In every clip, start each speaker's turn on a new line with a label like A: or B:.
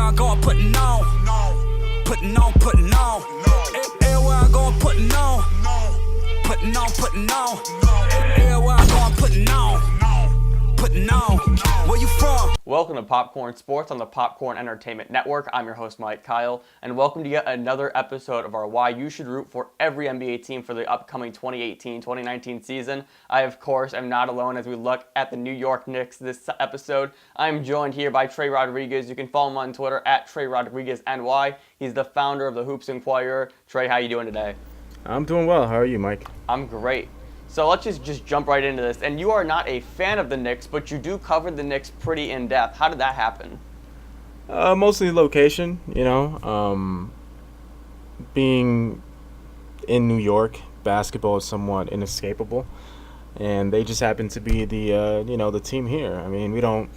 A: I go, I'm putting on. Putting on, putting on. Everywhere I go, I'm putting on. Putting on, putting on. Everywhere I go, I'm putting on. Putting on. Where you from?
B: Welcome to Popcorn Sports on the Popcorn Entertainment Network. I'm your host, Mike Kyle, and welcome to yet another episode of our Why You Should Root for Every NBA Team for the upcoming 2018-2019 season. I, of course, am not alone as we look at the New York Knicks this episode. I'm joined here by Trey Rodriguez. You can follow him on Twitter at Trey Rodriguez NY. He's the founder of the Hoops Inquirer. Trey, how you doing today?
C: I'm doing well. How are you, Mike?
B: I'm great. So let's just jump right into this. And you are not a fan of the Knicks, but you do cover the Knicks pretty in depth. How did that happen?
C: Mostly location, being in New York, basketball is somewhat inescapable, and they just happen to be the team here. I mean,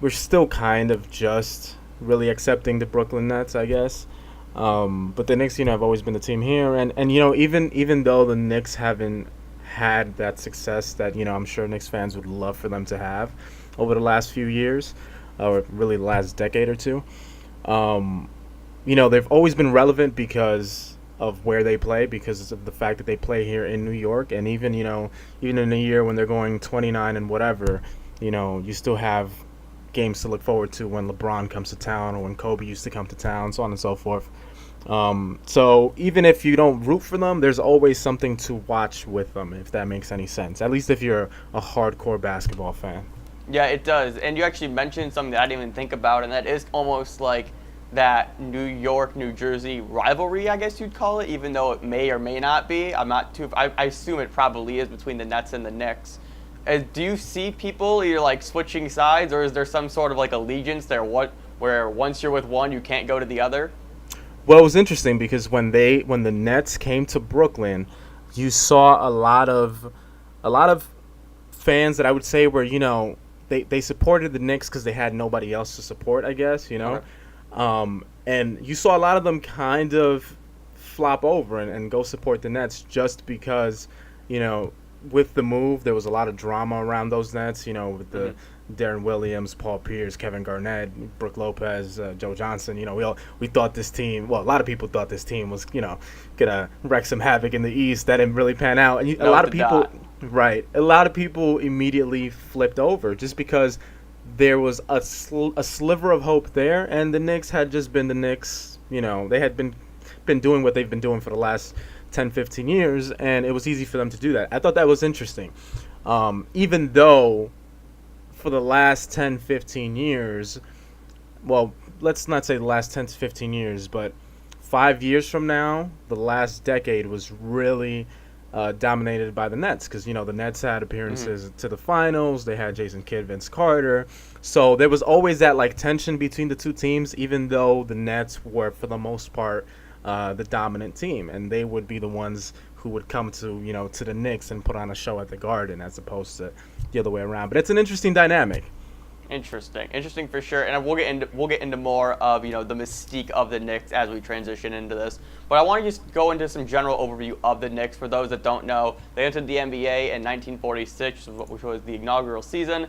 C: we're still kind of just really accepting the Brooklyn Nets, I guess. But the Knicks, have always been the team here, and even though the Knicks haven't had that success that I'm sure Knicks fans would love for them to have over the last few years, or really the last decade or two, they've always been relevant because of where they play, because of the fact that they play here in New York, and even in a year when they're going 29 and whatever, you still have games to look forward to when LeBron comes to town or when Kobe used to come to town, so on and so forth. So even if you don't root for them, there's always something to watch with them, if that makes any sense, at least if you're a hardcore basketball fan.
B: Yeah, it does. And you actually mentioned something that I didn't even think about, and that is almost like that New York, New Jersey rivalry, I guess you'd call it, even though it may or may not be. I assume it probably is between the Nets and the Knicks. Do you see people either like switching sides, or is there some sort of like allegiance there where once you're with one, you can't go to the other?
C: Well, it was interesting because when the Nets came to Brooklyn, you saw a lot of fans that I would say were, they supported the Knicks because they had nobody else to support, I guess,
B: Okay.
C: And you saw a lot of them kind of flop over and go support the Nets just because, with the move, there was a lot of drama around those Nets, with the Darren Williams, Paul Pierce, Kevin Garnett, Brook Lopez, Joe Johnson. We thought this team, well, a lot of people thought this team was, gonna wreck some havoc in the East. That didn't really pan out. And a lot of people immediately flipped over just because there was a sliver of hope there, and the Knicks had just been the Knicks. They had been doing what they've been doing for the last 10, 15 years, and it was easy for them to do that. I thought that was interesting. Even though for the last 10, 15 years, well, let's not say the last 10 to 15 years, but 5 years from now, the last decade was really dominated by the Nets because, the Nets had appearances to the finals. They had Jason Kidd, Vince Carter. So there was always that, tension between the two teams, even though the Nets were, for the most part, the dominant team, and they would be the ones who would come to to the Knicks and put on a show at the Garden as opposed to the other way around. But it's an interesting dynamic.
B: Interesting for sure. And we'll get into more of the mystique of the Knicks as we transition into this. But I want to just go into some general overview of the Knicks. For those that don't know, they entered the NBA in 1946, which was the inaugural season.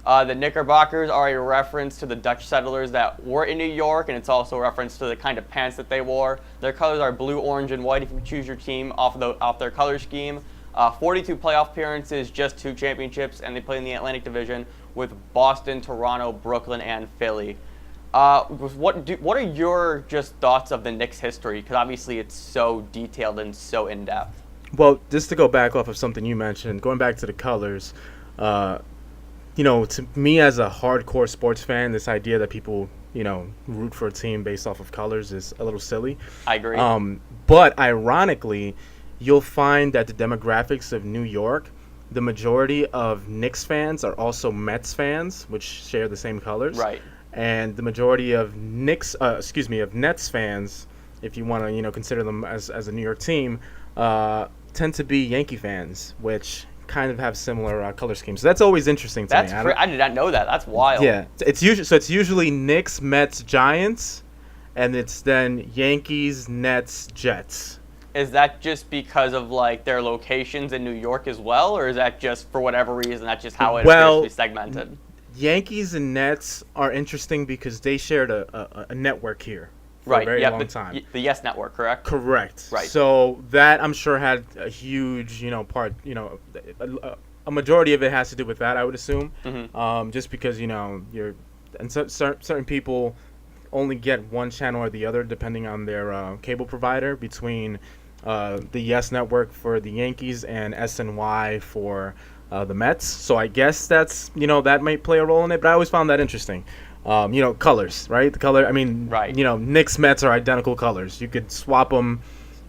B: The Knickerbockers are a reference to the Dutch settlers that were in New York, and it's also a reference to the kind of pants that they wore. Their colors are blue, orange, and white if you choose your team off their color scheme. 42 playoff appearances, just 2 championships, and they play in the Atlantic Division with Boston, Toronto, Brooklyn, and Philly. What are your just thoughts of the Knicks' history? Because obviously it's so detailed and so in-depth.
C: Well, just to go back off of something you mentioned, going back to the colors, to me as a hardcore sports fan, this idea that people, root for a team based off of colors is a little silly.
B: I agree.
C: But ironically, you'll find that the demographics of New York, the majority of Knicks fans are also Mets fans, which share the same colors.
B: Right.
C: And the majority of Nets fans, if you want to, consider them as a New York team, tend to be Yankee fans, which kind of have similar color schemes. So that's always interesting to me.
B: I did not know that. That's wild.
C: Yeah, it's usually Knicks, Mets, Giants, and it's then Yankees, Nets, Jets.
B: Is that just because of their locations in New York as well, or is that just for whatever reason that's just how it appears to be segmented?
C: Yankees and Nets are interesting because they shared a network here for
B: Right.
C: a very
B: Yeah.
C: long time.
B: The Yes Network, correct?
C: Correct.
B: Right.
C: So that I'm sure had a huge, part. A majority of it has to do with that, I would assume. Just because certain people only get one channel or the other depending on their cable provider between the Yes Network for the Yankees and SNY for the Mets. So I guess that might play a role in it. But I always found that interesting. Colors, right? The color. I mean,
B: Right.
C: Knicks Mets are identical colors. You could swap them,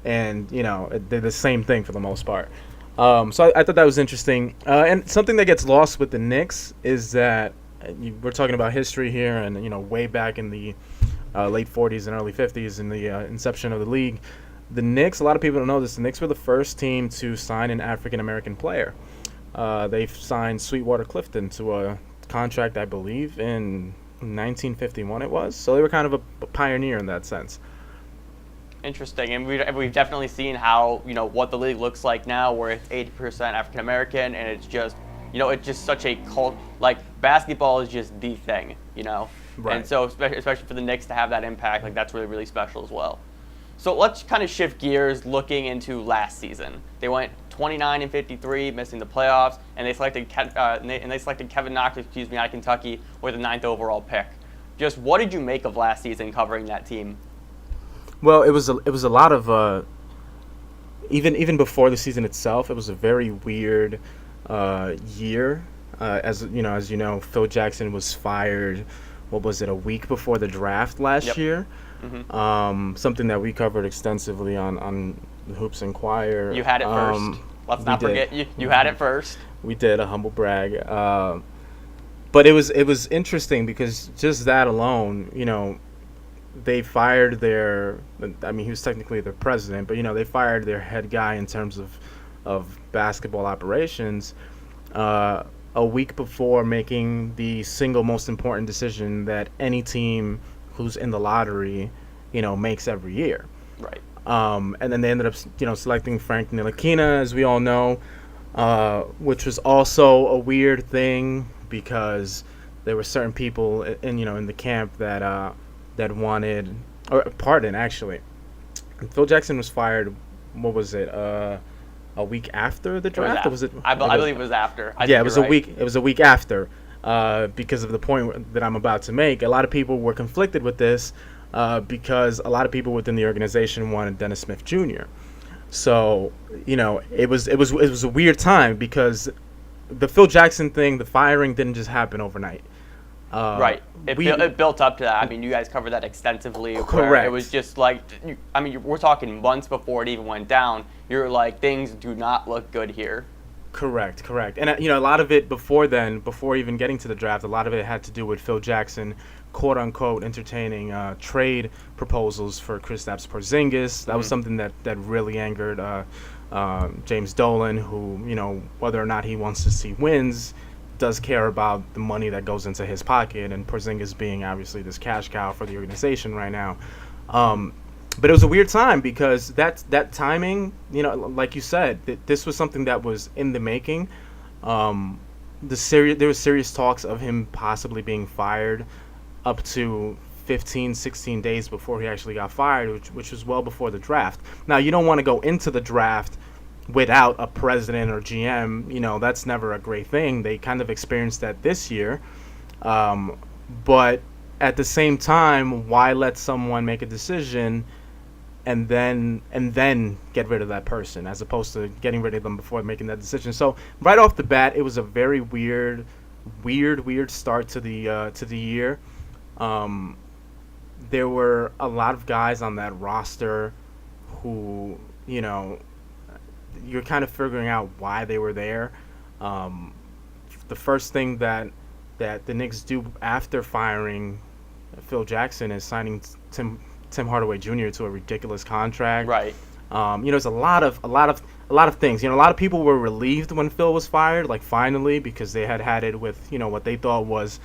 C: and they're the same thing for the most part. So I thought that was interesting. And something that gets lost with the Knicks is that we're talking about history here, and way back in the late 40s and early 50s in the inception of the league, the Knicks. A lot of people don't know this. The Knicks were the first team to sign an African American player. They signed Sweetwater Clifton to a contract, I believe, in 1951 it was. So they were kind of a pioneer in that sense.
B: Interesting, and we've definitely seen how what the league looks like now, where it's 80% African American, and it's just it's just such a cult. Like basketball is just the thing,
C: Right.
B: And so especially for the Knicks to have that impact, like that's really really special as well. So let's kind of shift gears, looking into last season. They went 29-53, missing the playoffs, and they selected Kevin Knox, out of Kentucky, with the 9th overall pick. Just what did you make of last season covering that team?
C: Well, it was a lot of even before the season itself. It was a very weird year. As you know, Phil Jackson was fired. What was it? A week before the draft last year. Something that we covered extensively on the Hoops Inquirer.
B: You had it first. Let's not forget you had it first.
C: We did, a humble brag. But it was interesting because just that alone, they fired their. I mean, he was technically their president, but they fired their head guy in terms of basketball operations. A week before making the single most important decision that any team who's in the lottery, makes every year.
B: Right.
C: And then they ended up, selecting Frank Ntilikina, as we all know, which was also a weird thing because there were certain people in the camp that wanted, or pardon, actually, Phil Jackson was fired. What was it? A week after the draft?
B: I believe it was after.
C: It was a week. It was a week after. Because of the point that I'm about to make, a lot of people were conflicted with this because a lot of people within the organization wanted Dennis Smith Jr. So it was a weird time because the Phil Jackson thing, the firing didn't just happen overnight.
B: Right. It built up to that. I mean, you guys covered that extensively.
C: Correct.
B: It was just like, we're talking months before it even went down. You're like, things do not look good here.
C: Correct. And a lot of it before then, before even getting to the draft, a lot of it had to do with Phil Jackson, quote unquote, entertaining trade proposals for Kristaps Porzingis. That was something that really angered James Dolan, who whether or not he wants to see wins, does care about the money that goes into his pocket, and Porzingis being obviously this cash cow for the organization right now. But it was a weird time because that timing, like you said, this was something that was in the making. There were serious talks of him possibly being fired up to 15, 16 days before he actually got fired, which was well before the draft. Now, you don't want to go into the draft without a president or GM. That's never a great thing. They kind of experienced that this year. But at the same time, why let someone make a decision and then get rid of that person as opposed to getting rid of them before making that decision? So right off the bat, it was a very weird start to the year. There were a lot of guys on that roster who, you're kind of figuring out why they were there. The first thing that the Knicks do after firing Phil Jackson is signing Tim Hardaway Jr. to a ridiculous contract.
B: Right.
C: There's a lot of things. A lot of people were relieved when Phil was fired, like finally, because they had it with what they thought was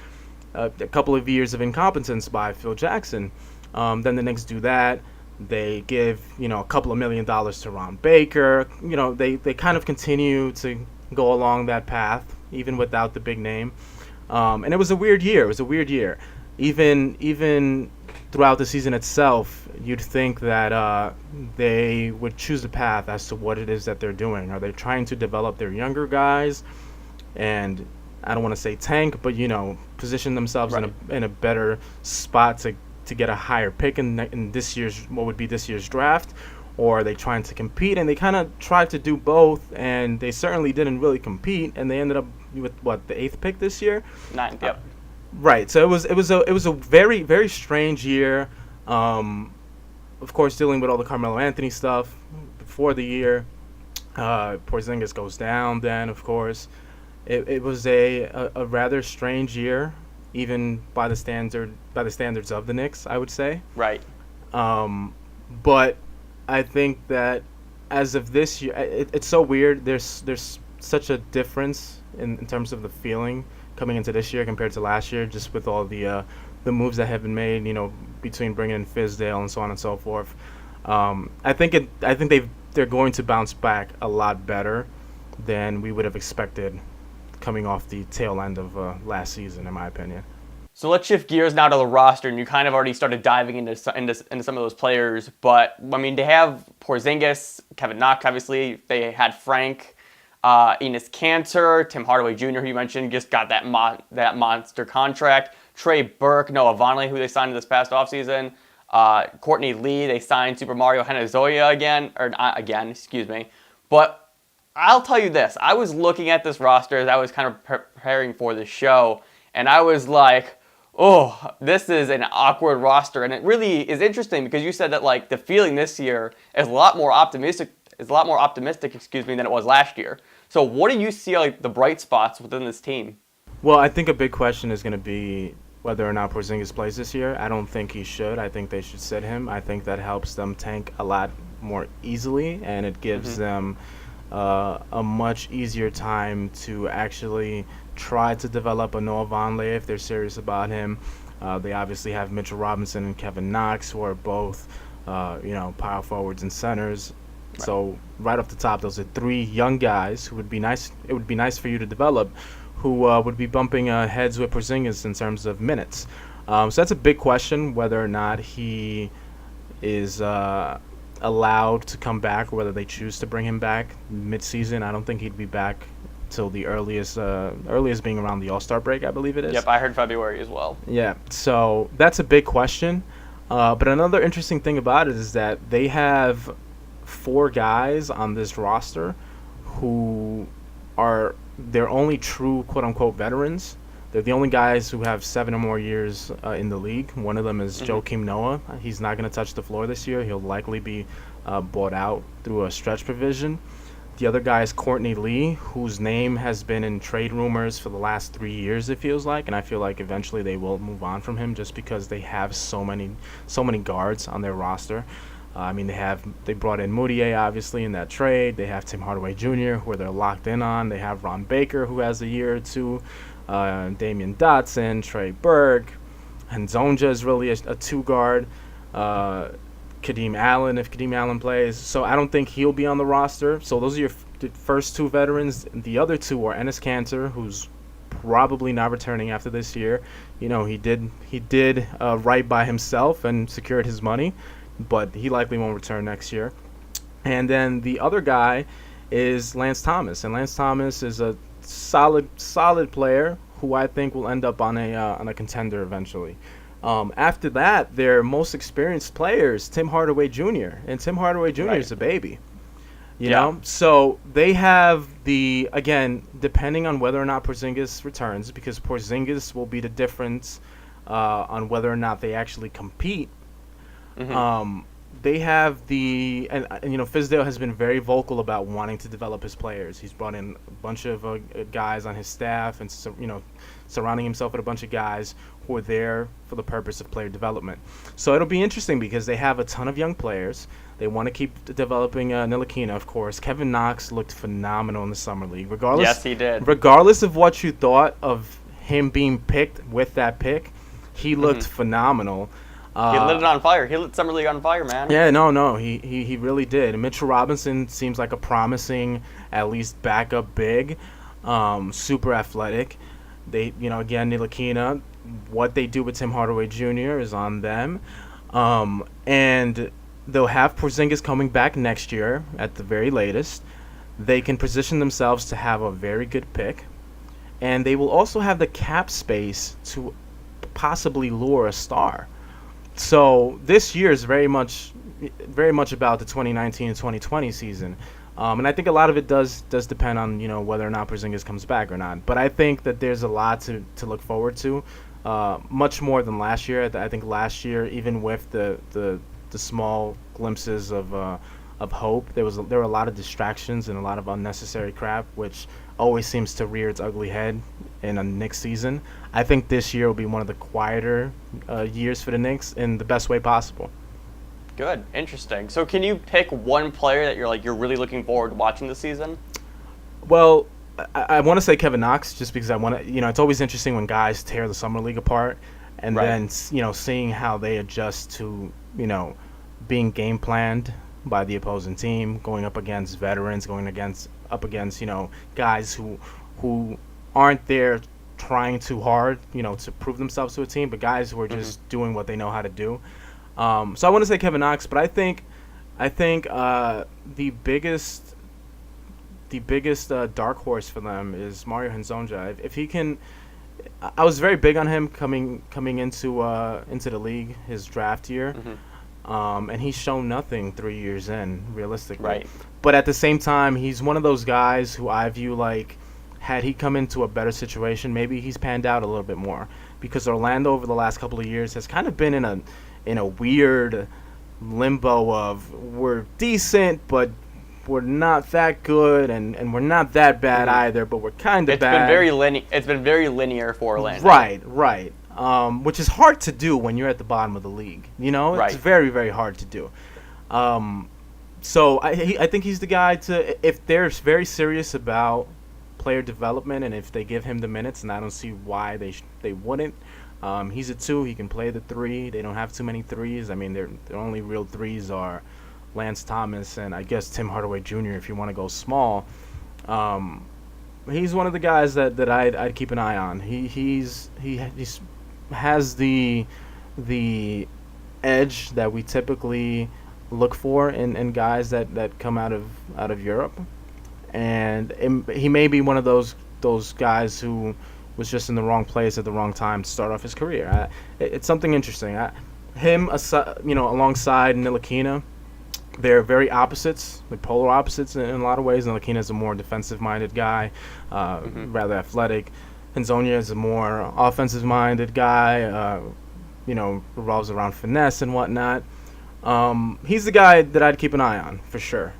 C: a couple of years of incompetence by Phil Jackson. Then the Knicks do that. They give a couple of $1 million to Ron Baker. They kind of continue to go along that path even without the big name. And it was a weird year. It was a weird year. Even throughout the season itself, you'd think that they would choose a path as to what it is that they're doing. Are they trying to develop their younger guys, and I don't want to say tank, but position themselves in a better spot to get a higher pick in this year's what would be this year's draft, or are they trying to compete? And they kind of tried to do both, and they certainly didn't really compete, and they ended up with the 8th pick this year.
B: 9th, yep.
C: Right. So it was a very, very strange year. Of course, dealing with all the Carmelo Anthony stuff before the year. Porzingis goes down. Then, of course, it was a rather strange year, even by the standards of the Knicks, I would say.
B: Right.
C: But I think that as of this year, it's so weird. There's such a difference in terms of the feeling coming into this year compared to last year, just with all the moves that have been made, between bringing in Fizdale and so on and so forth. I think they're going to bounce back a lot better than we would have expected coming off the tail end of last season, in my opinion.
B: So let's shift gears now to the roster, and you kind of already started diving into some of those players. But I mean, they have Porzingis, Kevin Knox, obviously. They had Frank. Enes Kanter, Tim Hardaway Jr., who you mentioned, just got that monster contract. Trey Burke, Noah Vonleh, who they signed this past offseason. Courtney Lee, they signed Super Mario Hanazoya again. But I'll tell you this. I was looking at this roster as I was kind of preparing for this show, and I was like, oh, this is an awkward roster. And it really is interesting because you said that like the feeling this year is a lot more optimistic, than it was last year. So what do you see like the bright spots within this team?
C: Well, I think a big question is going to be whether or not Porzingis plays this year. I don't think he should. I think they should sit him. I think that helps them tank a lot more easily, and it gives them a much easier time to actually try to develop a Noah Vonleh if they're serious about him. They obviously have Mitchell Robinson and Kevin Knox, who are both power forwards and centers. Right. So right off the top, those are 3 young guys who would be nice. It would be nice for you to develop, who would be bumping heads with Porzingis in terms of minutes. So that's a big question, whether or not he is allowed to come back, or whether they choose to bring him back mid-season. I don't think he'd be back till the earliest being around the All-Star break, I believe it is.
B: Yep, I heard February as well.
C: Yeah, so that's a big question. But another interesting thing about it is that they have 4 guys on this roster who are their only true quote-unquote veterans. They're the only guys who have 7 or more years in the league. One of them is Joakim Noah. He's not going to touch the floor this year. He'll likely be bought out through a stretch provision. The other guy is Courtney Lee, whose name has been in trade rumors for the last 3 years, it feels like, and I feel like eventually they will move on from him just because they have so many guards on their roster. They brought in Moutier, obviously, in that trade. They have Tim Hardaway Jr., who they're locked in on. They have Ron Baker, who has a year or two. Damian Dotson, Trey Burke. Henzonja is really a 2-guard. Kadeem Allen, if Kadeem Allen plays. So I don't think he'll be on the roster. So those are your first 2 veterans. The other 2 are Enes Kanter, who's probably not returning after this year. He did right by himself and secured his money, but he likely won't return next year. And then the other guy is Lance Thomas, and Lance Thomas is a solid player who I think will end up on a contender eventually. After that, their most experienced players, Tim Hardaway Jr., and Tim Hardaway Jr. is a baby. You know? So they have again, depending on whether or not Porzingis returns, because Porzingis will be the difference on whether or not they actually compete. They have Fizdale has been very vocal about wanting to develop his players. He's brought in a bunch of guys on his staff and, surrounding himself with a bunch of guys who are there for the purpose of player development. So it'll be interesting because they have a ton of young players. They want to keep developing Ntilikina, of course. Kevin Knox looked phenomenal in the Summer League.
B: Yes, he did.
C: Regardless of what you thought of him being picked with that pick, he looked phenomenal.
B: He lit it on fire. He lit Summer League on fire, man.
C: Yeah, no, he really did. Mitchell Robinson seems like a promising, at least backup big, super athletic. They, again, Ntilikina, what they do with Tim Hardaway Jr. is on them. And they'll have Porzingis coming back next year at the very latest. They can position themselves to have a very good pick. And they will also have the cap space to possibly lure a star. So this year is very much about the 2019 and 2020 season. And I think a lot of it does depend on, whether or not Porzingis comes back or not. But I think that there's a lot to look forward to, much more than last year. I think last year, even with the small glimpses of hope, there were a lot of distractions and a lot of unnecessary crap, which always seems to rear its ugly head in a Knicks season. I think this year will be one of the quieter years for the Knicks in the best way possible.
B: Good, interesting. So can you pick one player that you're really looking forward to watching this season?
C: Well, I want to say Kevin Knox, just because I want to. It's always interesting when guys tear the summer league apart, and then seeing how they adjust to being game planned by the opposing team, going up against veterans, up against guys who aren't there trying too hard, to prove themselves to a team, but guys who are just doing what they know how to do. So I want to say Kevin Knox, but I think the biggest dark horse for them is Mario Hezonja. If he can, I was very big on him coming into the league his draft year, and he's shown nothing 3 years in, realistically.
B: Right.
C: But at the same time, he's one of those guys who I view like, had he come into a better situation, maybe he's panned out a little bit more, because Orlando over the last couple of years has kind of been in a weird limbo of we're decent, but we're not that good, and we're not that bad either, but we're kind of bad.
B: It's been very linear for Orlando.
C: Right. Which is hard to do when you're at the bottom of the league. It's very, very hard to do. So I think he's the guy to, if they're very serious about player development, and if they give him the minutes, and I don't see why they wouldn't. He's a 2. He can play the 3. They don't have too many 3s. I mean, their only real 3s are Lance Thomas and I guess Tim Hardaway Jr. if you want to go small. He's one of the guys that I'd keep an eye on. He has the edge that we typically look for in guys that come out of Europe, and he may be one of those guys who was just in the wrong place at the wrong time to start off his career. It's something interesting. Him, alongside Ntilikina, they're very opposites. They're polar opposites in a lot of ways. Ntilikina is a more defensive-minded guy, rather athletic. Hezonja is a more offensive-minded guy, revolves around finesse and whatnot. He's the guy that I'd keep an eye on, for sure.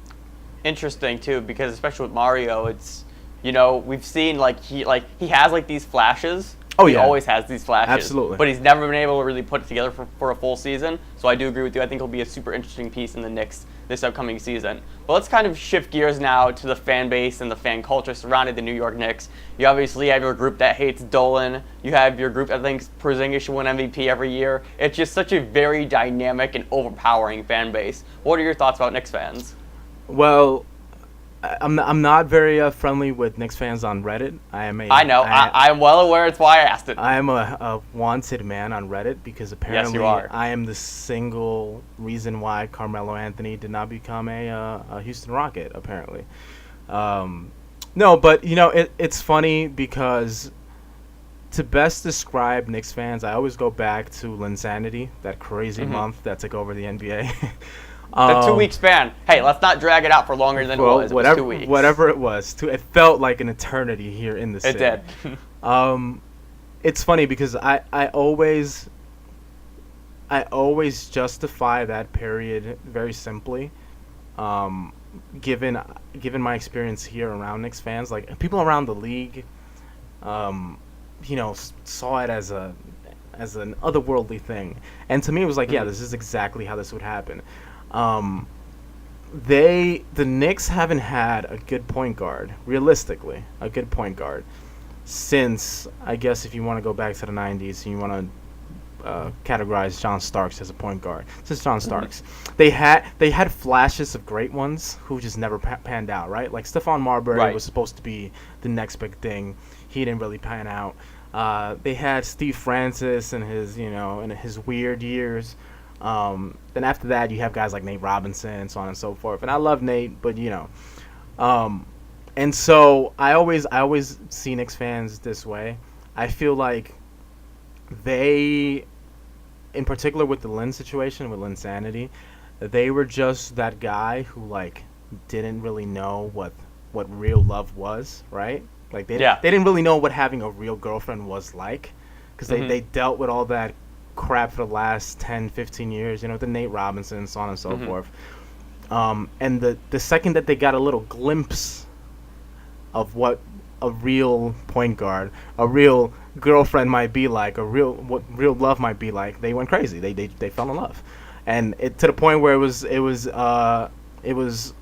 B: Interesting, too, because especially with Mario, it's, we've seen, he has, these flashes.
C: Oh,
B: he
C: yeah.
B: always has these flashes.
C: Absolutely.
B: But he's never been able to really put it together for a full season. So I do agree with you. I think he'll be a super interesting piece in the Knicks this upcoming season. But let's kind of shift gears now to the fan base and the fan culture surrounding the New York Knicks. You obviously have your group that hates Dolan. You have your group that thinks Porzingis should win MVP every year. It's just such a very dynamic and overpowering fan base. What are your thoughts about Knicks fans?
C: Well, I'm not very friendly with Knicks fans on Reddit.
B: I know. I'm well aware. It's why I asked it.
C: I am a wanted man on Reddit because apparently
B: yes, you are.
C: I am the single reason why Carmelo Anthony did not become a Houston Rocket, apparently. No, but, it's funny because to best describe Knicks fans, I always go back to Linsanity, that crazy month that took over the NBA.
B: The 2 week span. Hey, let's not drag it out for longer than it was. It was 2 weeks.
C: Whatever it was, it felt like an eternity here in the city.
B: It did.
C: It's funny because I always justify that period very simply. Given my experience here around Knicks fans, like people around the league, saw it as an otherworldly thing, and to me it was like, yeah, this is exactly how this would happen. The Knicks haven't had a good point guard, realistically, since, I guess, if you want to go back to the 90s and you want to categorize John Starks as a point guard. Since John Starks, they had flashes of great ones who just never panned out, right? Like Stephon Marbury was supposed to be the next big thing. He didn't really pan out. They had Steve Francis and his weird years. Then after that, you have guys like Nate Robinson and so on and so forth. And I love Nate, but and so I always see Knicks fans this way. I feel like they, in particular with the Lin situation, with Linsanity, they were just that guy who like didn't really know what real love was, right? Like they didn't really know what having a real girlfriend was like, because they dealt with all that crap for the last 10, 15 years, the Nate Robinson and so on and so forth. And the second that they got a little glimpse of what a real point guard, a real girlfriend might be like, what real love might be like, they went crazy. They fell in love, and to the point where it was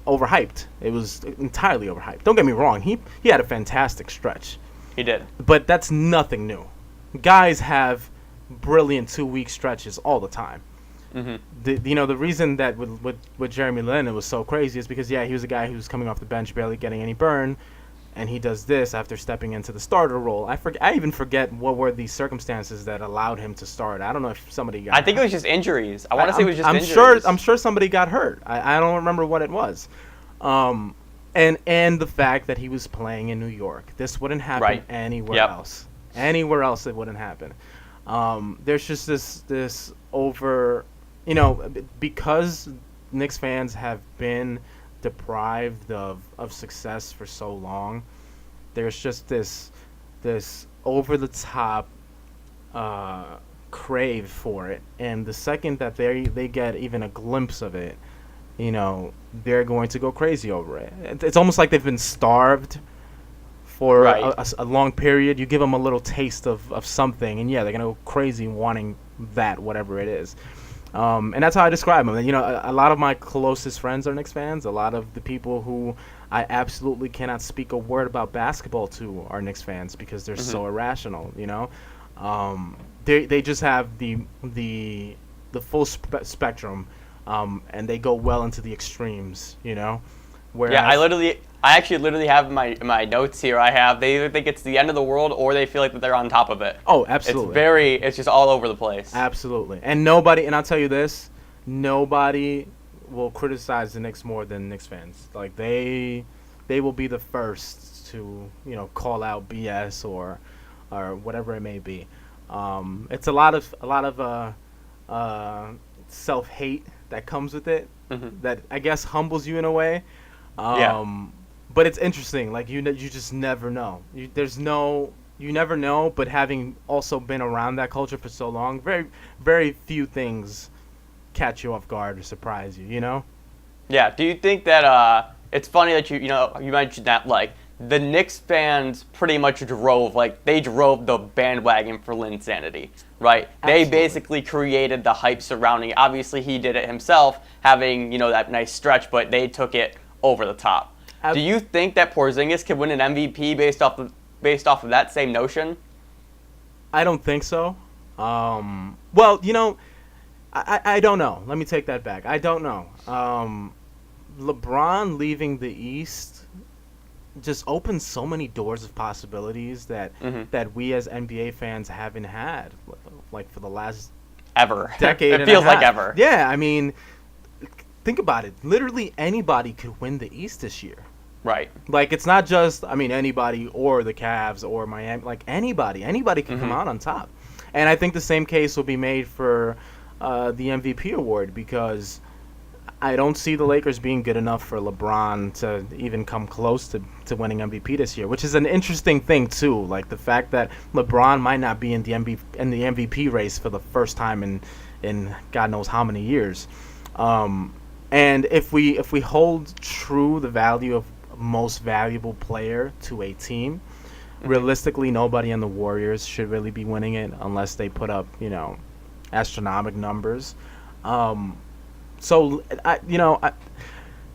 C: overhyped. It was entirely overhyped. Don't get me wrong. He had a fantastic stretch.
B: He did.
C: But that's nothing new. Guys have brilliant 2-week stretches all the time. The reason that with Jeremy Lin it was so crazy is because he was a guy who's coming off the bench, barely getting any burn, and he does this after stepping into the starter role. I even forget what were the circumstances that allowed him to start. I don't know if somebody got.
B: I think
C: hurt.
B: it was just injuries. I want to say it was just injuries.
C: I'm sure somebody got hurt. I don't remember what it was. And the fact that he was playing in New York. This wouldn't happen anywhere else. Anywhere else it wouldn't happen. There's just this over, because Knicks fans have been deprived of success for so long. There's just this over the top crave for it, and the second that they get even a glimpse of it, they're going to go crazy over it. It's almost like they've been starved for a long period. You give them a little taste of something, and they're gonna go crazy wanting that, whatever it is. And that's how I describe them. A lot of my closest friends are Knicks fans. A lot of the people who I absolutely cannot speak a word about basketball to are Knicks fans because they're so irrational. They just have the full spectrum, and they go well into the extremes. Whereas,
B: I actually literally have my notes here. They either think it's the end of the world or they feel like that they're on top of it.
C: Oh, absolutely.
B: It's just all over the place.
C: Absolutely. And I'll tell you this, nobody will criticize the Knicks more than Knicks fans. Like they will be the first to, call out BS or whatever it may be. It's a lot of self-hate that comes with it that I guess humbles you in a way. But it's interesting. Like you just never know. You never know. But having also been around that culture for so long, very, very few things catch you off guard or surprise you.
B: Yeah. Do you think that it's funny that you mentioned that like the Knicks fans pretty much drove the bandwagon for Linsanity, right? Absolutely. They basically created the hype surrounding it. Obviously, he did it himself, having that nice stretch, but they took it over the top. Do you think that Porzingis could win an MVP based off of that same notion?
C: I don't think so. I don't know. Let me take that back. I don't know. LeBron leaving the East just opens so many doors of possibilities that we as NBA fans haven't had, like for the last decade.
B: It feels like ever.
C: Yeah, I mean, think about it. Literally anybody could win the East this year.
B: Right.
C: Like, it's not just, anybody or the Cavs or Miami. Like, anybody can come out on top. And I think the same case will be made for the MVP award, because I don't see the Lakers being good enough for LeBron to even come close to winning MVP this year, which is an interesting thing, too. Like, the fact that LeBron might not be in the MVP race for the first time in God knows how many years. And if we hold true the value of most valuable player to a team, realistically, nobody in the Warriors should really be winning it unless they put up, astronomical numbers. So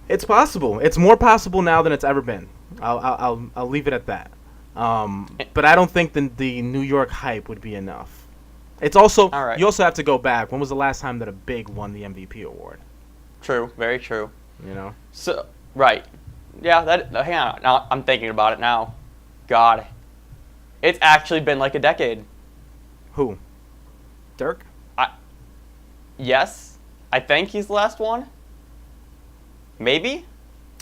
C: it's possible. It's more possible now than it's ever been. I'll leave it at that. But I don't think the New York hype would be enough. It's also you also have to go back. When was the last time that a big won the MVP award?
B: True, very true. So right, yeah. Hang on. Now I'm thinking about it now. God, It's actually been like a decade.
C: Who? Dirk?
B: Yes, I think he's the last one. Maybe.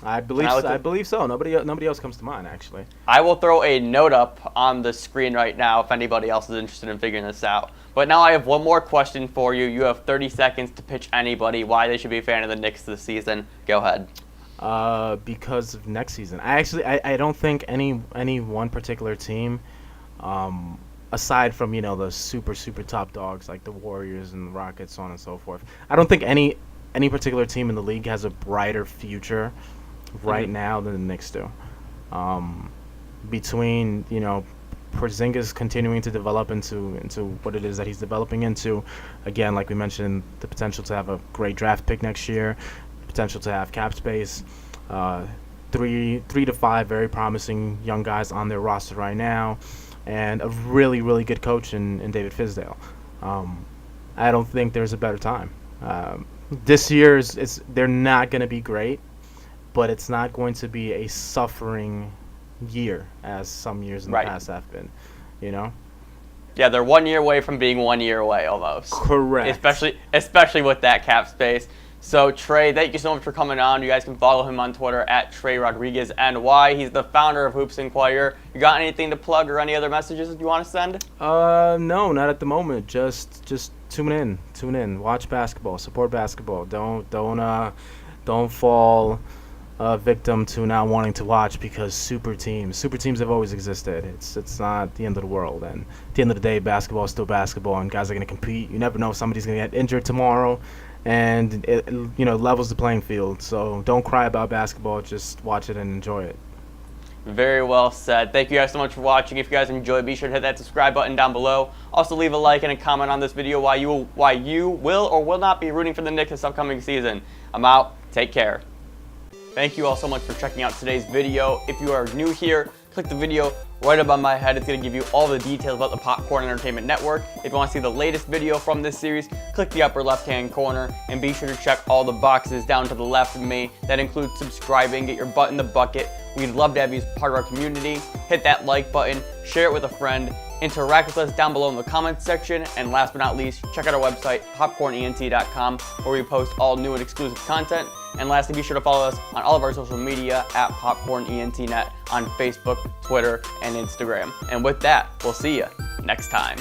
C: I believe so. Nobody else comes to mind, actually.
B: I will throw a note up on the screen right now if anybody else is interested in figuring this out. But now I have one more question for you. You have 30 seconds to pitch anybody why they should be a fan of the Knicks this season. Go ahead.
C: Because of next season. I don't think any one particular team, aside from the super top dogs like the Warriors and the Rockets, so on and so forth. I don't think any particular team in the league has a brighter future right now than the Knicks do. Between Porzingis continuing to develop into what it is that he's developing into, again, like we mentioned, the potential to have a great draft pick next year, potential to have cap space, 3 to 5 very promising young guys on their roster right now, and a really good coach in David Fizdale. I don't think there's a better time. This year they're not going to be great, but it's not going to be a suffering year as some years in the past have been.
B: Yeah, they're 1 year away from being 1 year away almost.
C: Correct.
B: Especially with that cap space. So Trey, thank you so much for coming on. You guys can follow him on Twitter at Trey Rodriguez NY. He's the founder of Hoops Inquirer. You got anything to plug or any other messages you want to send?
C: No, not at the moment. Just tune in, watch basketball, support basketball. Don't fall victim to not wanting to watch because super teams have always existed. It's not the end of the world, and at the end of the day, basketball is still basketball, and guys are going to compete. You never know if somebody's going to get injured tomorrow, and it levels the playing field. So don't cry about basketball, just watch it and enjoy it.
B: Very well said. Thank you guys so much for watching. If you guys enjoyed, be sure to hit that subscribe button down below. Also leave a like and a comment on this video why you will or will not be rooting for the Knicks this upcoming season. I'm out. Take care. Thank you all so much for checking out today's video. If you are new here, click the video right above my head. It's going to give you all the details about the Popcorn Entertainment Network. If you want to see the latest video from this series, click the upper left-hand corner and be sure to check all the boxes down to the left of me. That includes subscribing, get your butt in the bucket. We'd love to have you as part of our community. Hit that like button, share it with a friend, interact with us down below in the comments section, and last but not least, check out our website, popcornent.com, where we post all new and exclusive content. And lastly, be sure to follow us on all of our social media at popcornentnet on Facebook, Twitter, and Instagram. And with that, we'll see you next time.